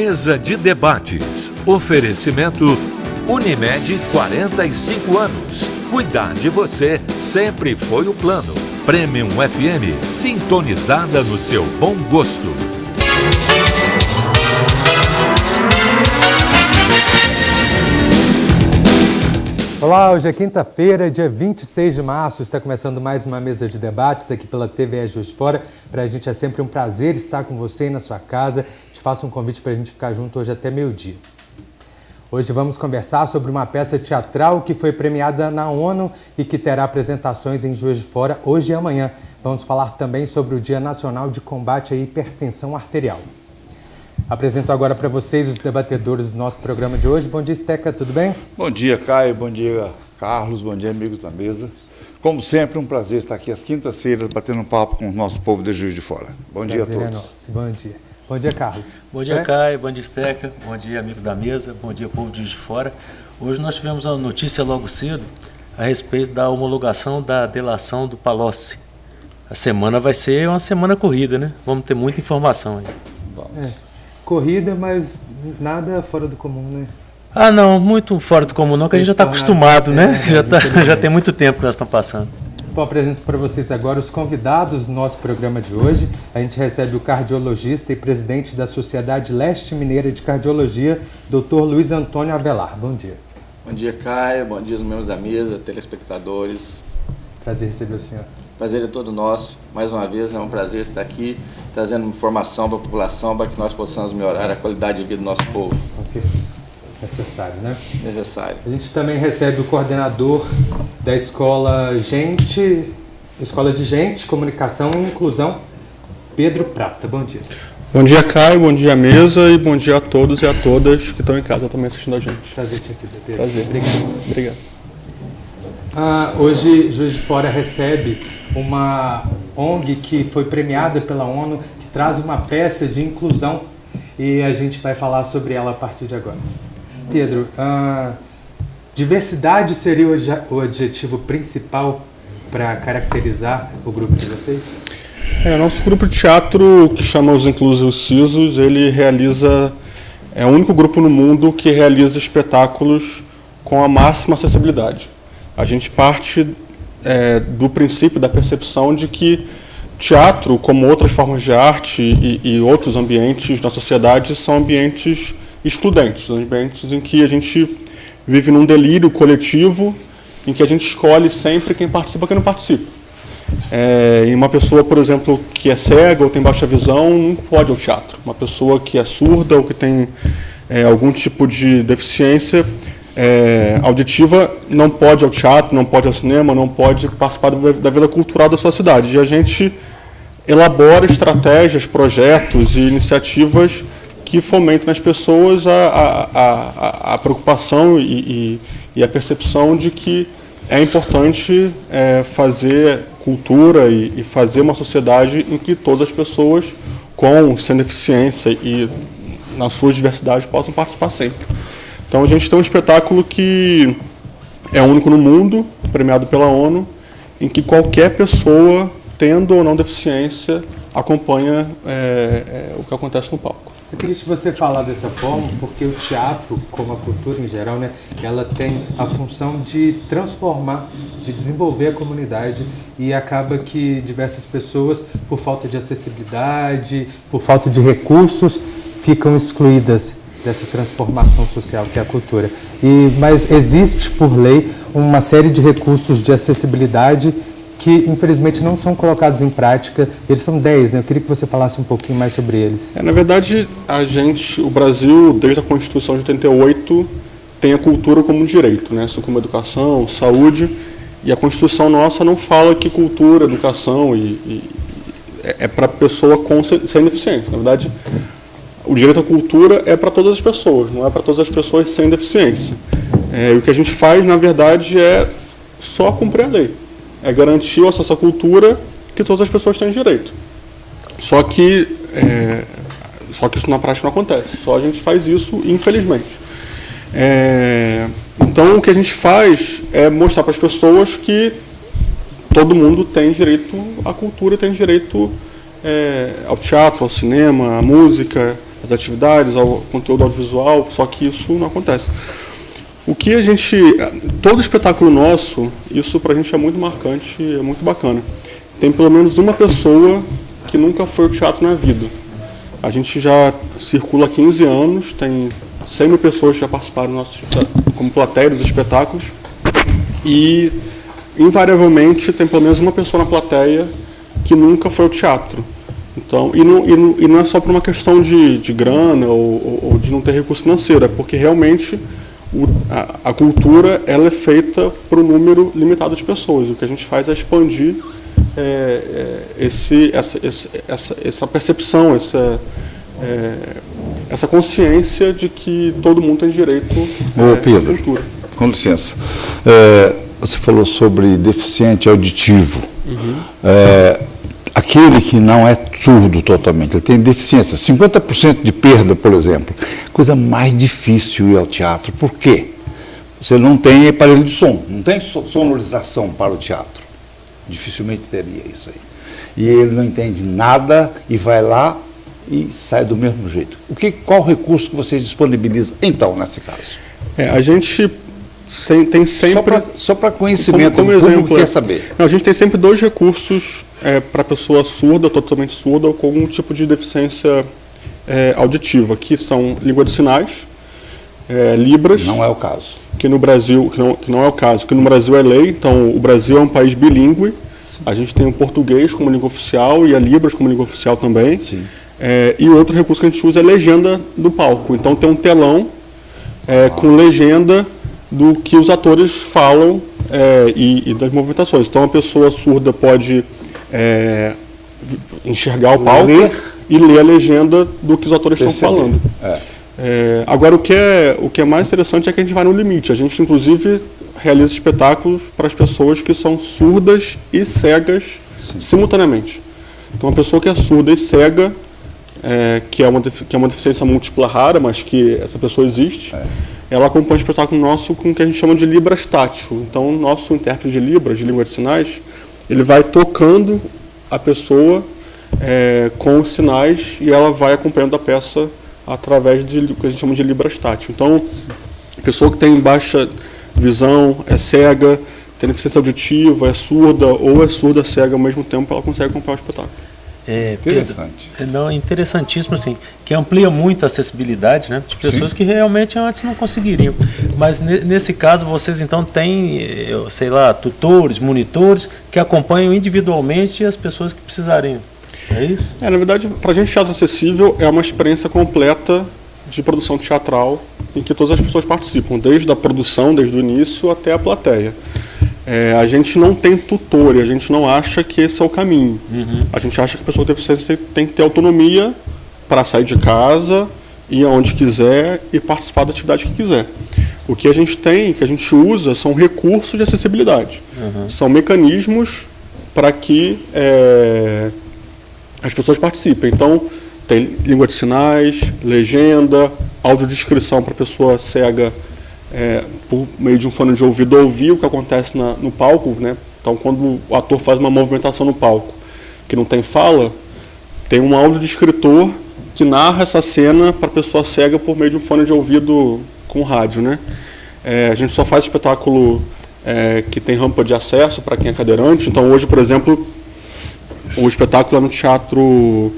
Mesa de debates. Oferecimento Unimed, 45 anos. Cuidar de você sempre foi o plano. Premium FM, sintonizada no seu bom gosto. Olá, hoje é quinta-feira, dia 26 de março, está começando mais uma mesa de debates aqui pela TVE Juiz de Fora. Para a gente é sempre um prazer estar com você aí na sua casa. Te faço um convite para a gente ficar junto hoje até meio-dia. Hoje vamos conversar sobre uma peça teatral que foi premiada na ONU e que terá apresentações em Juiz de Fora hoje e amanhã. Vamos falar também sobre o Dia Nacional de Combate à Hipertensão Arterial. Apresento agora para vocês os debatedores do nosso programa de hoje. Bom dia, Steca, tudo bem? Bom dia, Caio. Bom dia, Carlos. Bom dia, amigos da mesa. Como sempre, um prazer estar aqui às quintas-feiras batendo um papo com o nosso povo de Juiz de Fora. Bom dia a todos. É nosso. Bom dia. Bom dia, Carlos. Bom dia, Caio. Bom dia, Steca. Bom dia, amigos da mesa. Bom dia, povo de Juiz de Fora. Hoje nós tivemos uma notícia logo cedo a respeito da homologação da delação do Palocci. A semana vai ser uma semana corrida, né? Vamos ter muita informação aí. Vamos. Corrida, mas nada fora do comum, né? Ah, não, muito fora do comum não, que a gente já está acostumado, né? Já tem muito tempo que nós estamos passando. Bom, apresento para vocês agora os convidados do nosso programa de hoje. A gente recebe o cardiologista e presidente da Sociedade Leste Mineira de Cardiologia, Dr. Luiz Antônio Avelar. Bom dia. Bom dia, Caio. Bom dia, os membros da mesa, telespectadores. Prazer receber o senhor. Prazer é todo nosso. Mais uma vez, é um prazer estar aqui, trazendo informação para a população, para que nós possamos melhorar a qualidade de vida do nosso povo. Com certeza. Necessário, né? Necessário. A gente também recebe o coordenador da Escola de Gente, Comunicação e Inclusão, Pedro Prata. Bom dia. Bom dia, Caio. Bom dia, mesa. E bom dia a todos e a todas que estão em casa também assistindo a gente. Prazer te receber, Pedro. Prazer. Obrigado. Hoje, Juiz de Fora recebe uma ONG que foi premiada pela ONU, que traz uma peça de inclusão e a gente vai falar sobre ela a partir de agora. Pedro, diversidade seria o adjetivo principal para caracterizar o grupo de vocês? Nosso grupo de teatro, que chama os Inclusivos CISOs, ele é o único grupo no mundo que realiza espetáculos com a máxima acessibilidade. A gente parte do princípio, da percepção de que teatro, como outras formas de arte e outros ambientes na sociedade, são ambientes excludentes, ambientes em que a gente vive num delírio coletivo, em que a gente escolhe sempre quem participa e quem não participa. E uma pessoa, por exemplo, que é cega ou tem baixa visão, não pode ir ao teatro. Uma pessoa que é surda ou que tem algum tipo de deficiência auditiva não pode ir ao teatro, não pode ir ao cinema, não pode participar da vida cultural da sua cidade. E a gente elabora estratégias, projetos e iniciativas que fomentem nas pessoas a preocupação e a percepção de que é importante fazer cultura e fazer uma sociedade em que todas as pessoas sem deficiência e na sua diversidade possam participar sempre. Então a gente tem um espetáculo que é único no mundo, premiado pela ONU, em que qualquer pessoa, tendo ou não deficiência, acompanha o que acontece no palco. É triste você falar dessa forma, porque o teatro, como a cultura em geral, né, ela tem a função de transformar, de desenvolver a comunidade, e acaba que diversas pessoas, por falta de acessibilidade, por falta de recursos, ficam excluídas dessa transformação social que é a cultura. Mas existe, por lei, uma série de recursos de acessibilidade que, infelizmente, não são colocados em prática. Eles são 10, né? Eu queria que você falasse um pouquinho mais sobre eles. Na verdade, o Brasil, desde a Constituição de 88, tem a cultura como um direito, né? Assim como educação, saúde, e a Constituição nossa não fala que cultura, educação é para pessoa sem deficiência. Na verdade, o direito à cultura é para todas as pessoas, não é para todas as pessoas sem deficiência. O que a gente faz, na verdade, é só cumprir a lei. É garantir o acesso à cultura que todas as pessoas têm direito. Só que isso na prática não acontece. Só a gente faz isso, infelizmente. Então, o que a gente faz é mostrar para as pessoas que todo mundo tem direito à cultura, tem direito ao teatro, ao cinema, à música, às atividades, ao conteúdo audiovisual, só que isso não acontece. O que todo espetáculo nosso, isso pra gente é muito marcante, é muito bacana. Tem pelo menos uma pessoa que nunca foi ao teatro na vida. A gente já circula há 15 anos, tem 100 mil pessoas que já participaram como plateia dos espetáculos e, invariavelmente, tem pelo menos uma pessoa na plateia que nunca foi ao teatro. Então, e não é só por uma questão de grana ou de não ter recurso financeiro, é porque realmente a cultura ela é feita por um número limitado de pessoas. O que a gente faz é expandir essa percepção, essa consciência de que todo mundo tem direito à cultura. Com licença. Você falou sobre deficiente auditivo. Aquele que não é surdo totalmente, ele tem deficiência, 50% de perda, por exemplo. Coisa mais difícil ir ao teatro. Por quê? Você não tem aparelho de som, não tem sonorização para o teatro. Dificilmente teria isso aí. E ele não entende nada e vai lá e sai do mesmo jeito. Qual o recurso que vocês disponibilizam, então, nesse caso? A gente tem sempre... Só para conhecimento, como exemplo, quer saber. A gente tem sempre 2 recursos para pessoa surda, totalmente surda, ou com algum tipo de deficiência auditiva, que são língua de sinais, Libras... Não é o caso. Que no Brasil, que não é o caso, que no Brasil é lei, então o Brasil é um país bilíngue, a gente tem o português como língua oficial e a Libras como língua oficial também. Sim. E outro recurso que a gente usa é legenda do palco, então tem um telão com legenda do que os atores falam e das movimentações. Então a pessoa surda pode enxergar o palco e ler a legenda do que os atores estão falando. Agora, o que é mais interessante é que a gente vai no limite. A gente, inclusive, realiza espetáculos para as pessoas que são surdas e cegas simultaneamente. Então, uma pessoa que é surda e cega, que é uma deficiência múltipla rara, mas que essa pessoa existe, ela acompanha o espetáculo nosso com o que a gente chama de Libras tátil. Então, o nosso intérprete de Libras, de língua de sinais, ele vai tocando a pessoa com os sinais e ela vai acompanhando a peça através do que a gente chama de Libras tátil. Então, a pessoa que tem baixa visão, é cega, tem deficiência auditiva, é surda ou é surda cega ao mesmo tempo, ela consegue acompanhar o espetáculo. Interessante. Não, interessantíssimo, assim, que amplia muito a acessibilidade, né, de pessoas que realmente antes não conseguiriam. Mas nesse caso, vocês então têm, sei lá, tutores, monitores, que acompanham individualmente as pessoas que precisariam. É isso? Na verdade, para a gente, teatro acessível é uma experiência completa de produção teatral em que todas as pessoas participam, desde a produção, desde o início até a plateia. A gente não tem tutor, a gente não acha que esse é o caminho. A gente acha que a pessoa com deficiência tem que ter autonomia para sair de casa, ir aonde quiser e participar da atividade que quiser. O que a gente tem, que a gente usa, são recursos de acessibilidade. São mecanismos para que as pessoas participem. Então, tem língua de sinais, legenda, audiodescrição para a pessoa cega, por meio de um fone de ouvido, ouvir o que acontece no palco, né? Então, quando o ator faz uma movimentação no palco que não tem fala, tem um audiodescritor que narra essa cena para a pessoa cega por meio de um fone de ouvido com rádio, né? A gente só faz espetáculo que tem rampa de acesso para quem é cadeirante. Então, hoje, por exemplo, o espetáculo é no Teatro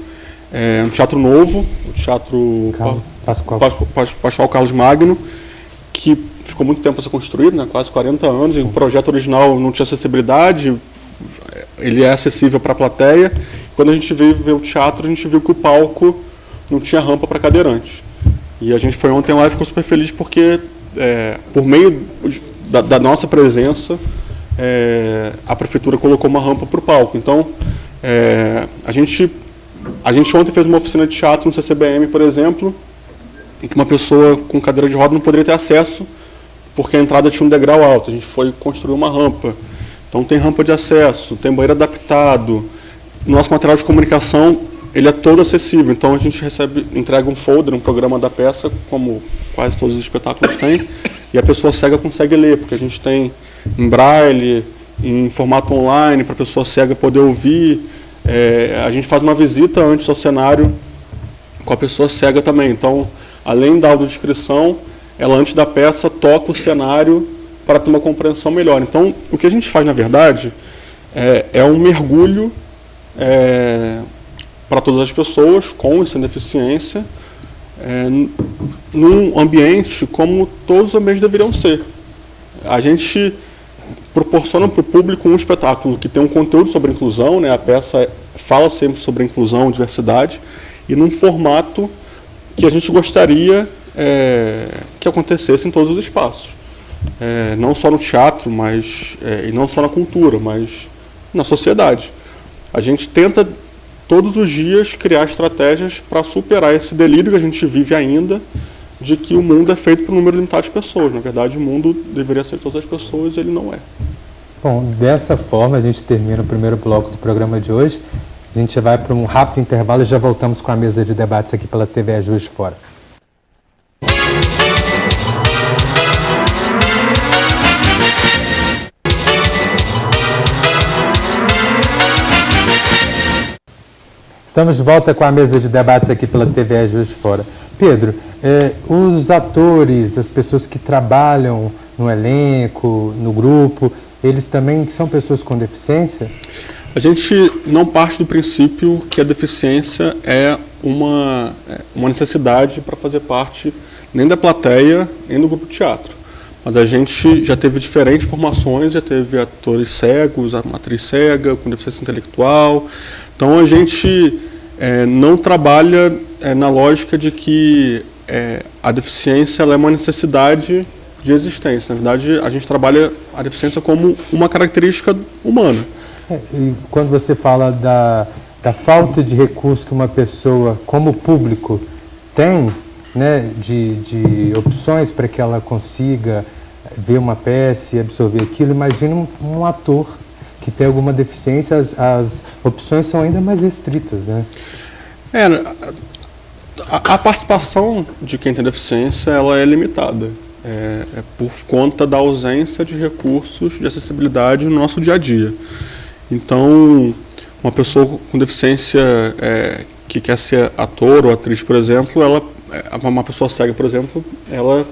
Novo, o Teatro Pascoal Carlos Magno, que ficou muito tempo a ser construído, né, quase 40 anos, e o projeto original não tinha acessibilidade, ele é acessível para a plateia. Quando a gente veio ver o teatro, a gente viu que o palco não tinha rampa para cadeirante. E a gente foi ontem lá e ficou super feliz porque, por meio da nossa presença, a prefeitura colocou uma rampa para o palco. Então, a gente ontem fez uma oficina de teatro no CCBM, por exemplo, em que uma pessoa com cadeira de roda não poderia ter acesso porque a entrada tinha um degrau alto. A gente foi construir uma rampa. Então tem rampa de acesso, tem banheiro adaptado. Nosso material de comunicação, ele é todo acessível. Então a gente entrega um folder, um programa da peça, como quase todos os espetáculos têm, e a pessoa cega consegue ler, porque a gente tem em braille, em formato online, para a pessoa cega poder ouvir. A gente faz uma visita antes ao cenário com a pessoa cega também. Então, além da audiodescrição, ela antes da peça toca o cenário para ter uma compreensão melhor. Então, o que a gente faz, na verdade, é um mergulho para todas as pessoas, com e sem deficiência, num ambiente como todos os ambientes deveriam ser. A gente proporciona para o público um espetáculo que tem um conteúdo sobre inclusão, né? A peça fala sempre sobre inclusão, diversidade, e num formato que a gente gostaria que acontecesse em todos os espaços. Não só no teatro, e não só na cultura, mas na sociedade. A gente tenta todos os dias criar estratégias para superar esse delírio que a gente vive ainda, de que o mundo é feito por um número limitado de pessoas. Na verdade, o mundo deveria ser de todas as pessoas e ele não é. Bom, dessa forma a gente termina o primeiro bloco do programa de hoje. A gente vai para um rápido intervalo e já voltamos com a mesa de debates aqui pela TV Juiz de Fora. Estamos de volta com a mesa de debates aqui pela TV Juiz de Fora. Pedro, os atores, as pessoas que trabalham no elenco, no grupo, eles também são pessoas com deficiência? A gente não parte do princípio que a deficiência é uma necessidade para fazer parte nem da plateia, nem do grupo de teatro. Mas a gente já teve diferentes formações, já teve atores cegos, uma atriz cega, com deficiência intelectual. Então a gente não trabalha na lógica de que a deficiência ela é uma necessidade de existência. Na verdade, a gente trabalha a deficiência como uma característica humana. E quando você fala da falta de recurso que uma pessoa, como público, tem, né, de opções para que ela consiga ver uma peça e absorver aquilo, imagina um ator que tem alguma deficiência, as opções são ainda mais restritas, né? A participação de quem tem deficiência ela é limitada, por conta da ausência de recursos de acessibilidade no nosso dia a dia. Então, uma pessoa com deficiência que quer ser ator ou atriz, por exemplo, uma pessoa cega, por exemplo, ela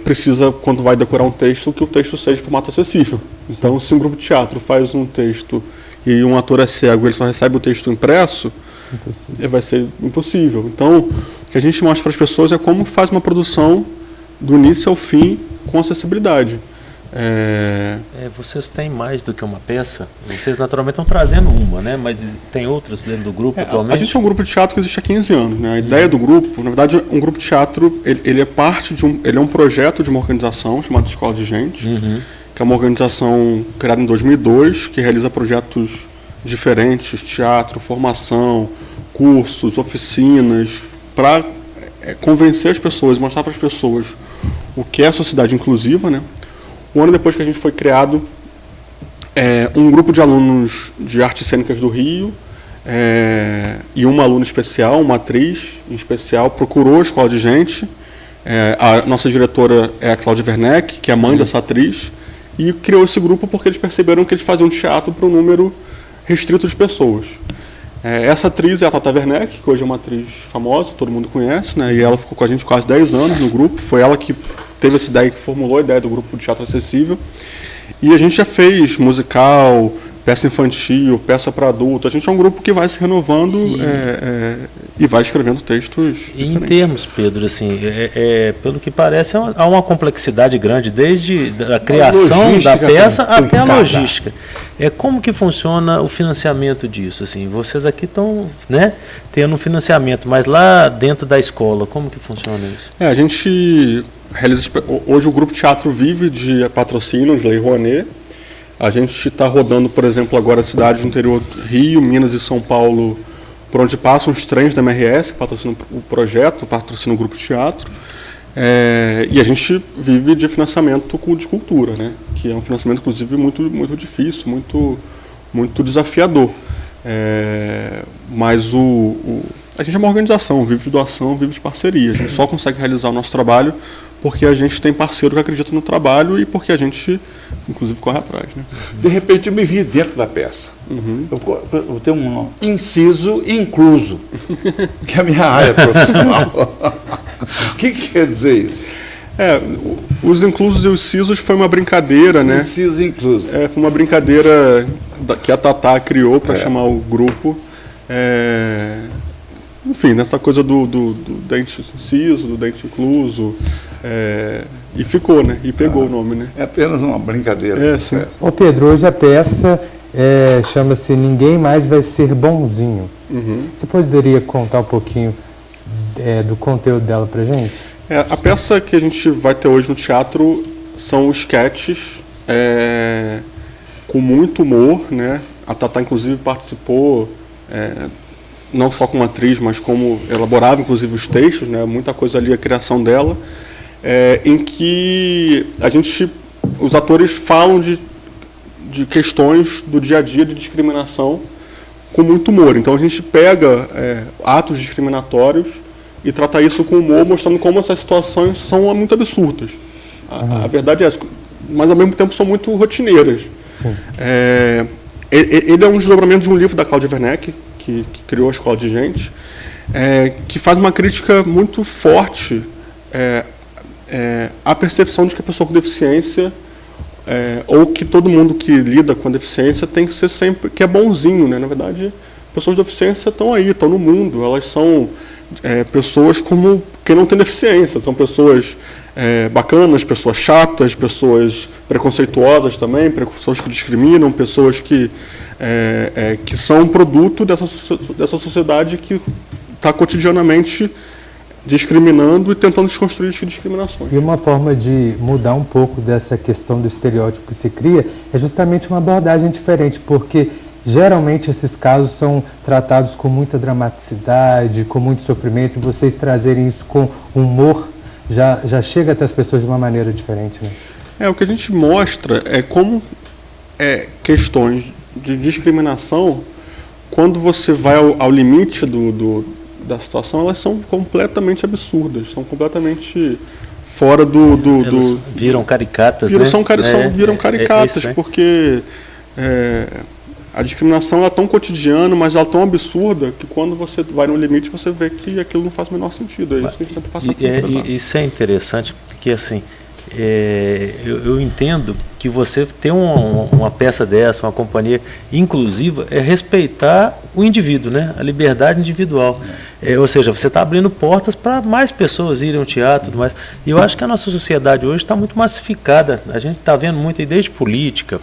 precisa, quando vai decorar um texto, que o texto seja de formato acessível. Então, se um grupo de teatro faz um texto e um ator é cego, ele só recebe o texto impresso, vai ser impossível. Então, o que a gente mostra para as pessoas é como faz uma produção do início ao fim com acessibilidade. Vocês têm mais do que uma peça? Vocês naturalmente estão trazendo uma, né? Mas tem outras dentro do grupo atualmente? A gente é um grupo de teatro que existe há 15 anos. Né? A ideia do grupo, na verdade, um grupo de teatro, ele é parte de ele é um projeto de uma organização chamada Escola de Gente, que é uma organização criada em 2002, que realiza projetos diferentes, teatro, formação, cursos, oficinas, para convencer as pessoas, mostrar para as pessoas o que é a sociedade inclusiva, né? Um ano depois que a gente foi criado, um grupo de alunos de artes cênicas do Rio e uma aluna especial, uma atriz em especial, procurou a Escola de Gente. A nossa diretora é a Cláudia Werneck, que é a mãe dessa atriz, e criou esse grupo porque eles perceberam que eles faziam teatro para um número restrito de pessoas. Essa atriz é a Tata Werneck, que hoje é uma atriz famosa, todo mundo conhece, né? E ela ficou com a gente quase 10 anos no grupo. Foi ela que teve essa ideia, que formulou a ideia do grupo de teatro acessível. E a gente já fez musical, peça infantil, peça para adulto. A gente é um grupo que vai se renovando e vai escrevendo textos e diferentes. Em termos, Pedro, assim, pelo que parece, há uma complexidade grande, desde a criação da peça até a logística. Como que funciona o financiamento disso? Assim, vocês aqui estão, né, tendo um financiamento, mas lá dentro da escola, como que funciona isso? A gente realiza, hoje o Grupo Teatro vive de patrocínio de Lei Rouanet. A gente está rodando, por exemplo, agora cidades do interior, Rio, Minas e São Paulo, por onde passam os trens da MRS, que patrocinam o projeto, patrocinam o Grupo Teatro. E a gente vive de financiamento de cultura, né? Que é um financiamento, inclusive, muito, muito difícil, muito, muito desafiador. Mas a gente é uma organização, vive de doação, vive de parceria. A gente só consegue realizar o nosso trabalho porque a gente tem parceiro que acredita no trabalho e porque a gente, inclusive, corre atrás. Né? De repente eu me vi dentro da peça. Eu tenho um nome, inciso e incluso, que é a minha área profissional. O que quer dizer isso? Os inclusos e os cisos foi uma brincadeira, né? Inciso e incluso. Foi uma brincadeira que a Tatá criou para chamar o grupo. Enfim, nessa coisa do dente inciso, do dente incluso. E ficou, né? E pegou o nome, né? É apenas uma brincadeira. Sim. Ô Pedro, hoje a peça chama-se Ninguém Mais Vai Ser Bonzinho. Você poderia contar um pouquinho do conteúdo dela pra gente? A peça que a gente vai ter hoje no teatro são sketches com muito humor, né? A Tatá, inclusive, participou não só como atriz, mas como elaborava, inclusive, os textos, né? Muita coisa ali, a criação dela, em que os atores falam de questões do dia a dia de discriminação com muito humor. Então a gente pega atos discriminatórios e trata isso com humor, mostrando como essas situações são muito absurdas. A verdade é essa, mas ao mesmo tempo são muito rotineiras. Ele é um desdobramento de um livro da Cláudia Werneck, que criou a Escola de Gente, que faz uma crítica muito forte à percepção de que a pessoa com deficiência, ou que todo mundo que lida com a deficiência tem que ser sempre, que é bonzinho, né? Na verdade, pessoas com deficiência estão aí, estão no mundo, elas são pessoas como quem não tem deficiência, são pessoas bacanas, pessoas chatas, pessoas preconceituosas também, pessoas que discriminam, pessoas que são produto dessa sociedade que está cotidianamente discriminando e tentando desconstruir as discriminações. E uma forma de mudar um pouco dessa questão do estereótipo que se cria é justamente uma abordagem diferente, porque geralmente esses casos são tratados com muita dramaticidade, com muito sofrimento, e vocês trazerem isso com humor já chega até as pessoas de uma maneira diferente, né? O que a gente mostra é como questões de discriminação, quando você vai ao limite da situação, elas são completamente absurdas, são completamente fora Elas viram caricatas, né? Viram caricatas, porque a discriminação é tão cotidiana, mas ela é tão absurda, que quando você vai no limite, você vê que aquilo não faz o menor sentido. É isso que a gente tenta passar. Isso é interessante, porque assim, eu entendo que você ter uma peça dessa, uma companhia inclusiva, é respeitar o indivíduo, né? A liberdade individual. Ou seja, você está abrindo portas para mais pessoas irem ao teatro e tudo mais. E eu acho que a nossa sociedade hoje está muito massificada. A gente está vendo muito aí, desde política,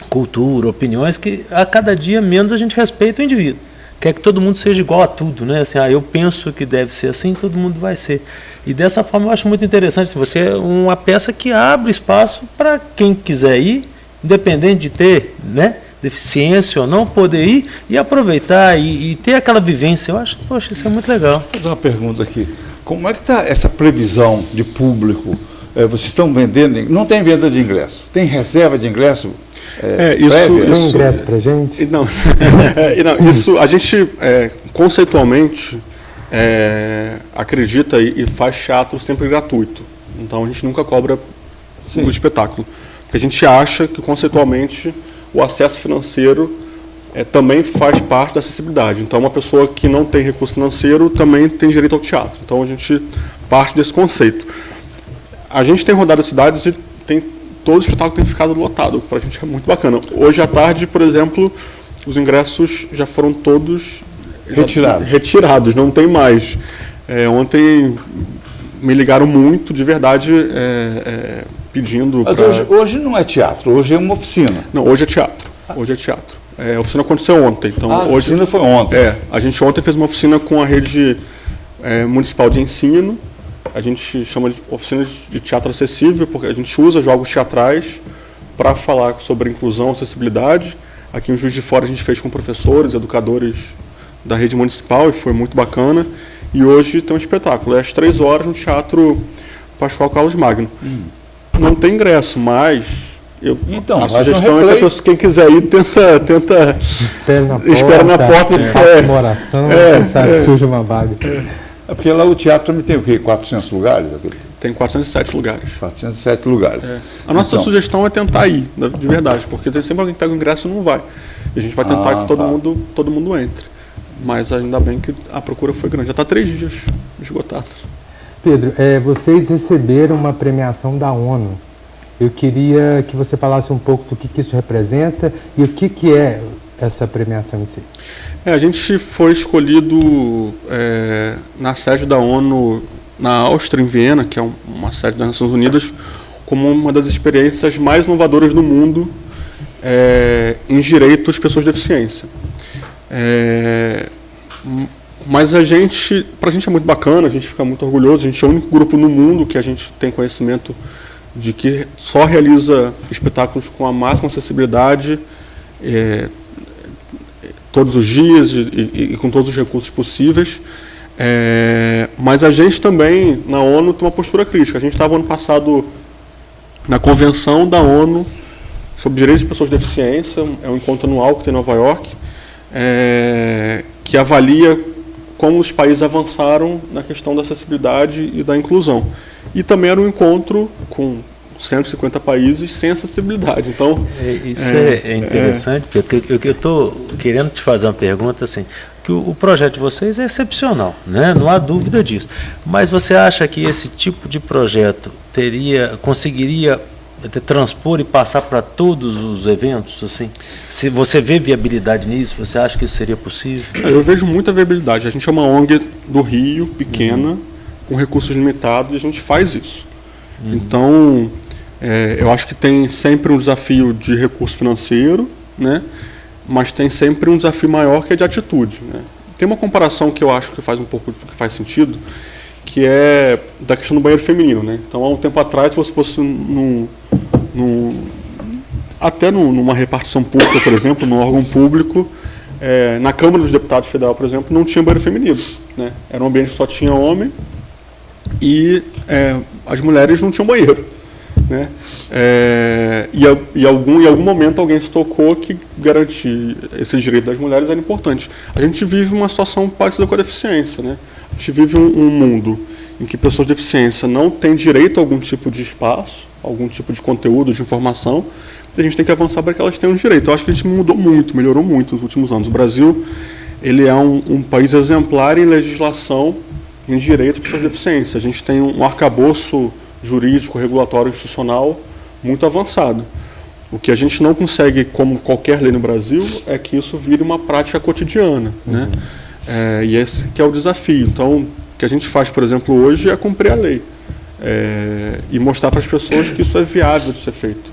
cultura, opiniões, que a cada dia menos a gente respeita o indivíduo. Quer que todo mundo seja igual a tudo, né? Assim, eu penso que deve ser assim, todo mundo vai ser. E dessa forma eu acho muito interessante. Assim, você é uma peça que abre espaço para quem quiser ir, independente de ter, né, deficiência ou não, poder ir e aproveitar e ter aquela vivência. Eu acho, poxa, isso é muito legal. Vou fazer uma pergunta aqui. Como é que está essa previsão de público? Vocês estão vendendo? Não tem venda de ingresso? Tem reserva de ingresso? Tem um ingresso para gente? Não, isso a gente conceitualmente acredita e faz teatro sempre gratuito. Então a gente nunca cobra o espetáculo. Porque a gente acha que conceitualmente o acesso financeiro também faz parte da acessibilidade. Então uma pessoa que não tem recurso financeiro também tem direito ao teatro. Então a gente parte desse conceito. A gente tem rodado as cidades e todo o espetáculo tem ficado lotado, que para a gente é muito bacana. Hoje à tarde, por exemplo, os ingressos já foram todos retirados, não tem mais. Ontem me ligaram muito, de verdade, pedindo para... Hoje não é teatro, hoje é uma oficina. Não, hoje é teatro. Hoje é teatro. A oficina aconteceu ontem. Então, a oficina foi ontem. A gente ontem fez uma oficina com a rede municipal de ensino. A gente chama de oficina de teatro acessível, porque a gente usa jogos teatrais para falar sobre inclusão e acessibilidade. Aqui em Juiz de Fora a gente fez com professores, educadores da rede municipal e foi muito bacana. E hoje tem um espetáculo, às 3h no Teatro Pascoal Carlos Magno. Não tem ingresso, mas a sugestão é que quem quiser ir tenta espera na porta. Faz uma oração, surge uma vaga. Porque lá o teatro também tem o quê? 400 lugares? Tem 407 lugares. 407 lugares. A nossa sugestão é tentar ir, de verdade, porque tem sempre alguém que pega o ingresso e não vai. E a gente vai tentar que todo mundo entre. Mas ainda bem que a procura foi grande. Já está 3 dias esgotados. Pedro, vocês receberam uma premiação da ONU. Eu queria que você falasse um pouco do que isso representa e o que é essa premiação em si. A gente foi escolhido na sede da ONU, na Áustria, em Viena, que é uma sede das Nações Unidas, como uma das experiências mais inovadoras do mundo em direitos de pessoas de deficiência. Mas pra gente é muito bacana, a gente fica muito orgulhoso, a gente é o único grupo no mundo que a gente tem conhecimento de que só realiza espetáculos com a máxima acessibilidade todos os dias e com todos os recursos possíveis. Mas a gente também, na ONU, tem uma postura crítica. A gente estava ano passado na Convenção da ONU sobre Direitos de Pessoas de Deficiência, é um encontro anual que tem em Nova York, que avalia como os países avançaram na questão da acessibilidade e da inclusão. E também era um encontro com 150 países sem acessibilidade. Então, isso é interessante, porque eu estou querendo te fazer uma pergunta assim, que o projeto de vocês é excepcional, né? Não há dúvida disso. Mas você acha que esse tipo de projeto conseguiria transpor e passar para todos os eventos, assim? Se você vê viabilidade nisso, você acha que isso seria possível? Eu vejo muita viabilidade. A gente é uma ONG do Rio, pequena, com recursos limitados, e a gente faz isso. Então, eu acho que tem sempre um desafio de recurso financeiro, né? Mas tem sempre um desafio maior que é de atitude, né? Tem uma comparação que eu acho que faz sentido, que é da questão do banheiro feminino, né? Então, há um tempo atrás, se você fosse até numa repartição pública, por exemplo, num órgão público, na Câmara dos Deputados Federal, por exemplo, não tinha banheiro feminino, né? Era um ambiente que só tinha homem e as mulheres não tinham banheiro, né? Em algum momento alguém se tocou que garantir esse direito das mulheres era importante. A gente vive uma situação parecida com a deficiência, né? A gente vive um mundo em que pessoas de deficiência não têm direito a algum tipo de espaço, algum tipo de conteúdo, de informação, e a gente tem que avançar para que elas tenham direito. Eu acho que a gente melhorou muito nos últimos anos. O Brasil, ele é um país exemplar em legislação em direitos de pessoas de deficiência. A gente tem um arcabouço jurídico, regulatório, institucional muito avançado. O que a gente não consegue, como qualquer lei no Brasil, é que isso vire uma prática cotidiana, né? E esse que é o desafio. Então, o que a gente faz, por exemplo, hoje é cumprir a lei e mostrar para as pessoas que isso é viável de ser feito.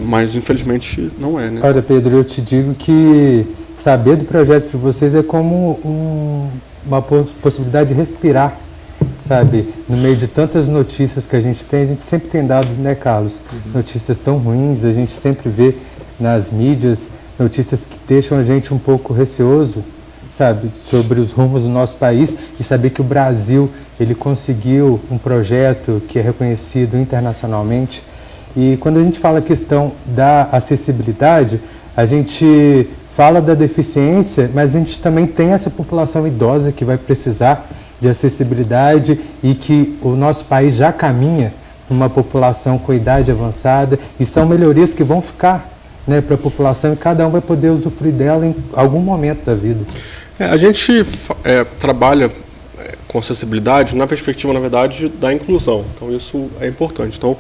Mas, infelizmente, não é, né? Olha, Pedro, eu te digo que saber do projeto de vocês é como uma possibilidade de respirar, sabe? No meio de tantas notícias que a gente sempre tem dado, né, Carlos? Notícias tão ruins, a gente sempre vê nas mídias notícias que deixam a gente um pouco receoso, sabe? Sobre os rumos do nosso país, e saber que o Brasil, ele conseguiu um projeto que é reconhecido internacionalmente. E quando a gente fala a questão da acessibilidade, a gente fala da deficiência, mas a gente também tem essa população idosa que vai precisar de acessibilidade e que o nosso país já caminha para uma população com idade avançada, e são melhorias que vão ficar, né, para a população, e cada um vai poder usufruir dela em algum momento da vida. A gente trabalha com acessibilidade na perspectiva, na verdade, da inclusão. Então, isso é importante. Então,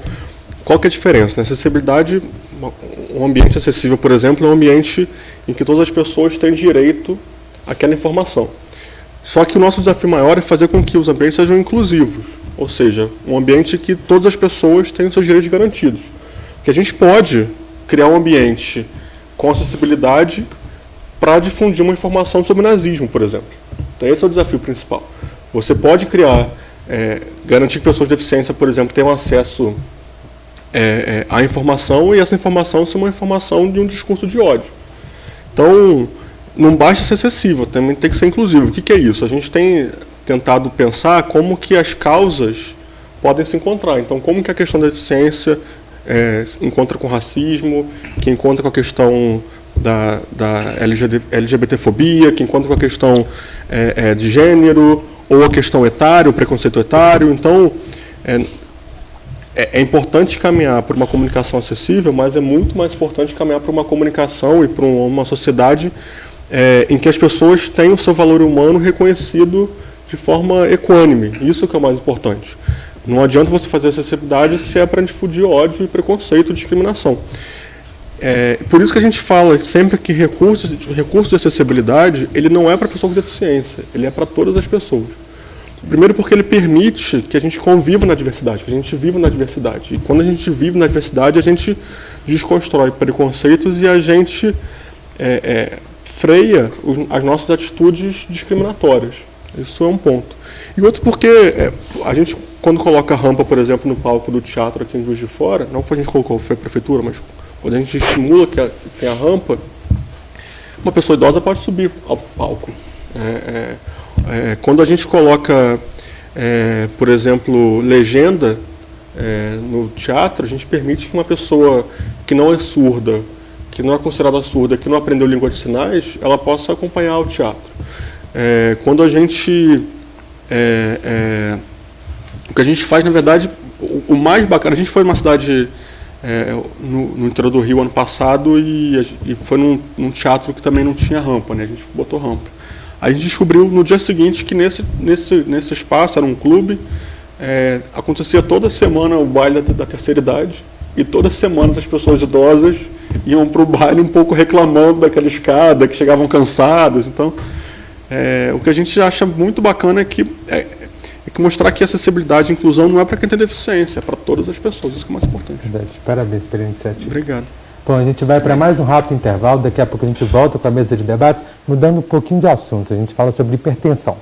qual que é a diferença? Na acessibilidade, um ambiente acessível, por exemplo, é um ambiente em que todas as pessoas têm direito àquela informação. Só que o nosso desafio maior é fazer com que os ambientes sejam inclusivos, ou seja, um ambiente que todas as pessoas tenham seus direitos garantidos. Porque a gente pode criar um ambiente com acessibilidade para difundir uma informação sobre o nazismo, por exemplo. Então esse é o desafio principal. Você pode garantir que pessoas de deficiência, por exemplo, tenham acesso à informação, e essa informação ser uma informação de um discurso de ódio. Então, não basta ser acessível, também tem que ser inclusivo. O que é isso? A gente tem tentado pensar como que as causas podem se encontrar. Então, como que a questão da deficiência encontra com racismo, que encontra com a questão da LGBTfobia, que encontra com a questão de gênero, ou a questão etária, o preconceito etário. Então, é importante caminhar para uma comunicação acessível, mas é muito mais importante caminhar para uma comunicação e para uma sociedade em que as pessoas tenham o seu valor humano reconhecido de forma equânime. Isso que é o mais importante. Não adianta você fazer acessibilidade se é para difundir ódio, preconceito e discriminação. Por isso que a gente fala sempre que recurso de acessibilidade, ele não é para pessoa com deficiência, ele é para todas as pessoas. Primeiro porque ele permite que a gente conviva na diversidade, que a gente viva na diversidade. E quando a gente vive na diversidade, a gente desconstrói preconceitos e a gente freia as nossas atitudes discriminatórias. Isso é um ponto. E outro porque a gente, quando coloca a rampa, por exemplo, no palco do teatro aqui em Juiz de Fora, não foi a gente colocou, foi a prefeitura, mas quando a gente estimula que tem a rampa, uma pessoa idosa pode subir ao palco. Quando a gente coloca, por exemplo, legenda no teatro, a gente permite que uma pessoa que não é surda, que não é considerada surda, que não aprendeu língua de sinais, ela possa acompanhar o teatro. Quando a gente... o que a gente faz, na verdade, o mais bacana... A gente foi numa cidade no interior do Rio ano passado e foi num teatro que também não tinha rampa, né? A gente botou rampa. A gente descobriu no dia seguinte que nesse espaço, era um clube, acontecia toda semana o baile da terceira idade e toda semana as pessoas idosas iam para o baile um pouco reclamando daquela escada, que chegavam cansadas. Então, o que a gente acha muito bacana é que mostrar que a acessibilidade e inclusão não é para quem tem deficiência, é para todas as pessoas. Isso que é mais importante. Verdade. Parabéns pela iniciativa. Obrigado. Bom, a gente vai para mais um rápido intervalo, daqui a pouco a gente volta para a mesa de debates, mudando um pouquinho de assunto. A gente fala sobre hipertensão.